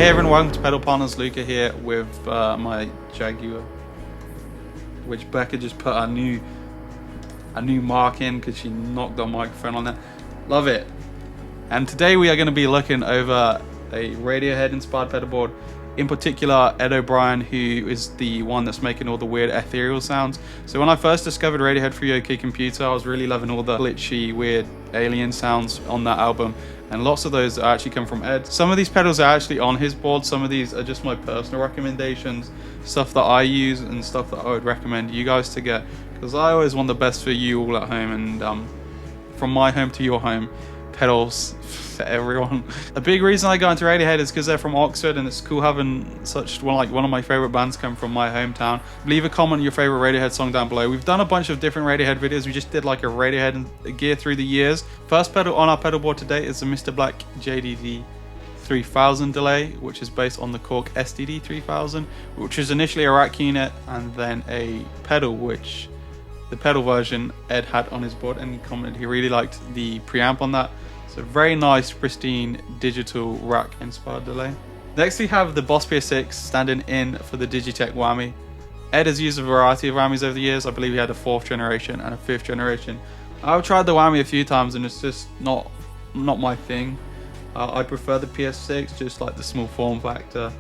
Hey everyone, welcome to Pedal Partners. Luca here with my Jaguar, which Becca just put a new mark in because she knocked the microphone on it. Love it. And today we are going to be looking over a Radiohead inspired pedal board, in particular Ed O'Brien, who is the one that's making all the weird ethereal sounds. So when I first discovered Radiohead through OK Computer, I was really loving all the glitchy, weird alien sounds on that album, and lots of those actually come from Ed. Some of these pedals are actually on his board, some of these are just my personal recommendations, stuff that I use and stuff that I would recommend you guys to get, because I always want the best for you all at home, and from my home to your home, pedals for everyone. A big reason I got into Radiohead is because they're from Oxford, and it's cool having such one of my favorite bands come from my hometown. Leave a comment on your favorite Radiohead song down below. We've done a bunch of different Radiohead videos. We just did like a Radiohead gear through the years. First pedal on our pedal board today is the Mr. Black JDD 3000 delay, which is based on the Korg SDD 3000, which is initially a rack unit and then a pedal, which the pedal version Ed had on his board, and he commented he really liked the preamp on that. So very nice, pristine, digital rack inspired delay. Next we have the Boss PS6 standing in for the Digitech whammy. Ed has used a variety of whammies over the years. I believe he had a 4th generation and a 5th generation. I've tried the whammy a few times and it's just not my thing. I prefer the PS6, just like the small form factor,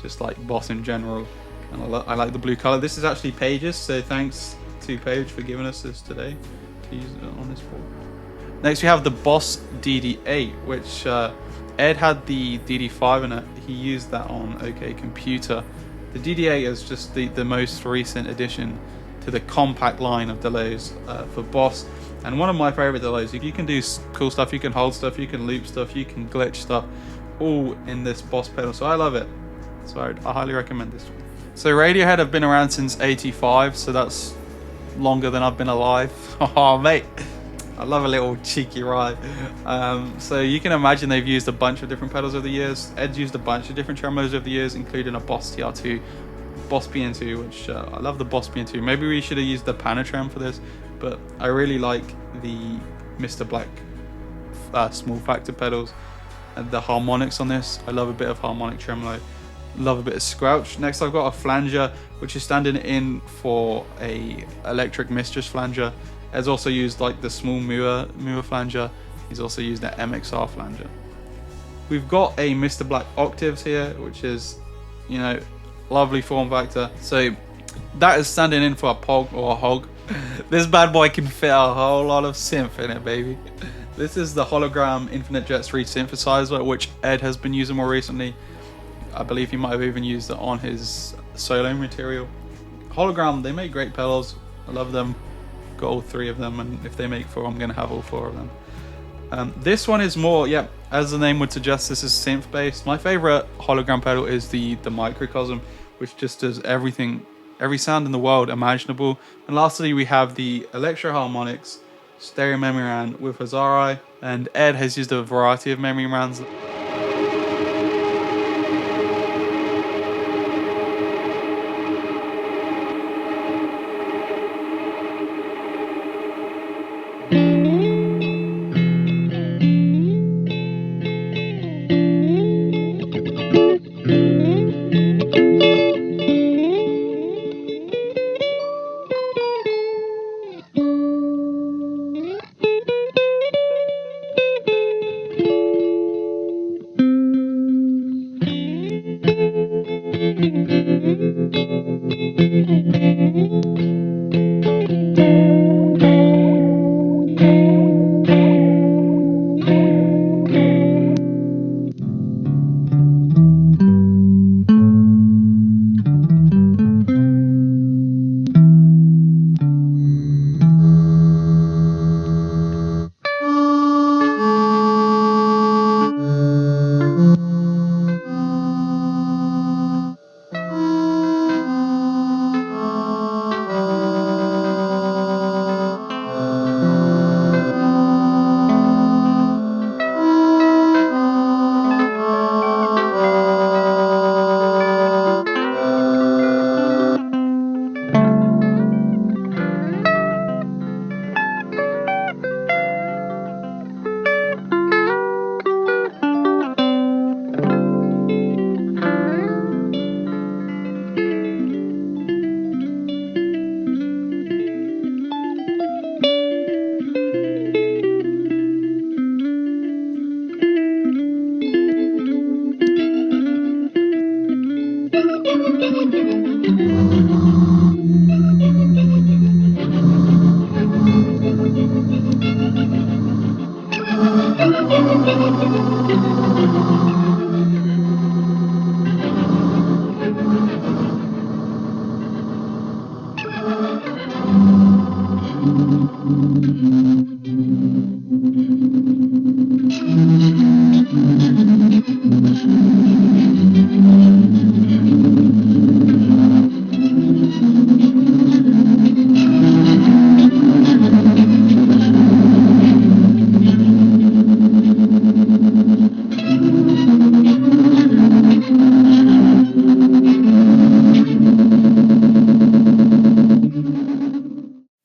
just like Boss in general. And I like the blue color. This is actually Page's, so thanks to Page for giving us this today to use it on this board. Next we have the Boss DD8, which Ed had the DD5 in it. He used that on OK Computer. The DD8 is just the most recent addition to the compact line of delays for Boss, and one of my favorite delays. You can do cool stuff, you can hold stuff, you can loop stuff, you can glitch stuff, all in this Boss pedal, so I love it. So I highly recommend this one. So Radiohead have been around since '85, so that's longer than I've been alive. Oh mate, I love a little cheeky ride. So you can imagine they've used a bunch of different pedals over the years. Ed's used a bunch of different tremolos over the years, including a Boss TR2, Boss PN2, which I love the Boss PN2. Maybe we should have used the Panatrem for this, but I really like the Mr. Black small factor pedals and the harmonics on this. I love a bit of harmonic tremolo, love a bit of squelch. Next I've got a flanger, which is standing in for a electric mistress flanger. Ed's also used like the small Mua flanger. He's also used the MXR flanger. We've got a Mr. Black Octaves here, which is, you know, lovely form factor. So that is standing in for a POG or a hog. This bad boy can fit a whole lot of synth in it, baby. This is the hologram Infinite Jets Reach synthesizer, which Ed has been using more recently. I believe he might have even used it on his solo material. Hologram, they make great pedals. I love them. Got all 3 of them, and if they make 4, I'm going to have all 4 of them. This one is more, yeah, as the name would suggest, this is synth based. My favorite hologram pedal is the microcosm, which just does everything, every sound in the world imaginable. And lastly we have the Electro Harmonics stereo memory ran with HAZARAI, and Ed has used a variety of memory rans.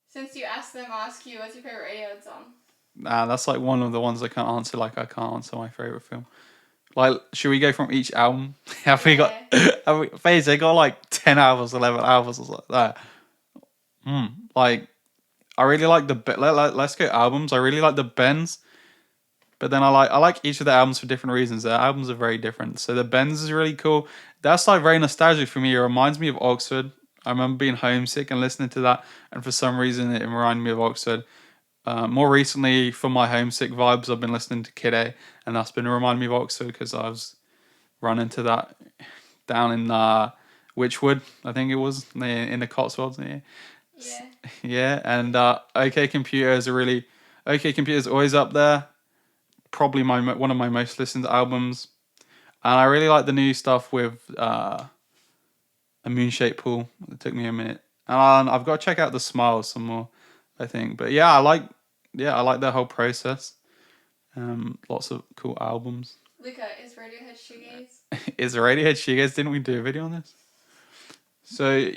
Since you asked them, I'll ask you, what's your favorite Radiohead song? Nah, that's like one of the ones I can't answer. Like I can't answer my favorite film. Like, should we go from each album? Have we got? Have we, Phase, they got like 10 albums, 11 albums, or something like that. Like, I really like the. Let's go albums. I really like the Bends, but then I like each of the albums for different reasons. Their albums are very different. So the Bends is really cool. That's like very nostalgic for me. It reminds me of Oxford. I remember being homesick and listening to that, and for some reason it reminded me of Oxford. More recently, for my homesick vibes, I've been listening to Kid A, and that's been reminding me of Oxford because I was running to that down in Witchwood, I think it was, in the Cotswolds. Yeah. Yeah, and OK Computer is OK Computer is always up there. Probably one of my most listened to albums, and I really like the new stuff with A Moon-Shaped Pool. It took me a minute, and I've got to check out the Smiles some more, I think. But yeah, I like their whole process. Lots of cool albums. Luca, is Radiohead shoegaze? Is Radiohead shoegaze? Didn't we do a video on this? So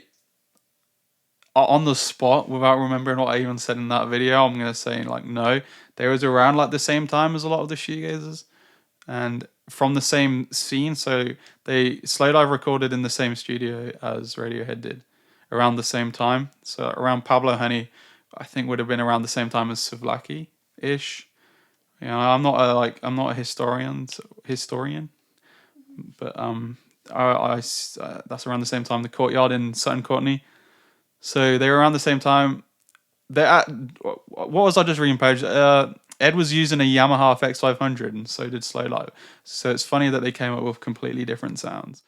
on the spot, without remembering what I even said in that video, I'm gonna say like no. They was around like the same time as a lot of the shoegazers, and from the same scene. So Slowdive recorded in the same studio as Radiohead did, around the same time. So around Pablo Honey, I think would have been around the same time as Savlaki ish. You know, I'm not a historian, but that's around the same time. The Courtyard in Sutton Courtenay. So they were around the same time. What was I just reading page? Ed was using a Yamaha FX500, and so did Slowdive. So it's funny that they came up with completely different sounds.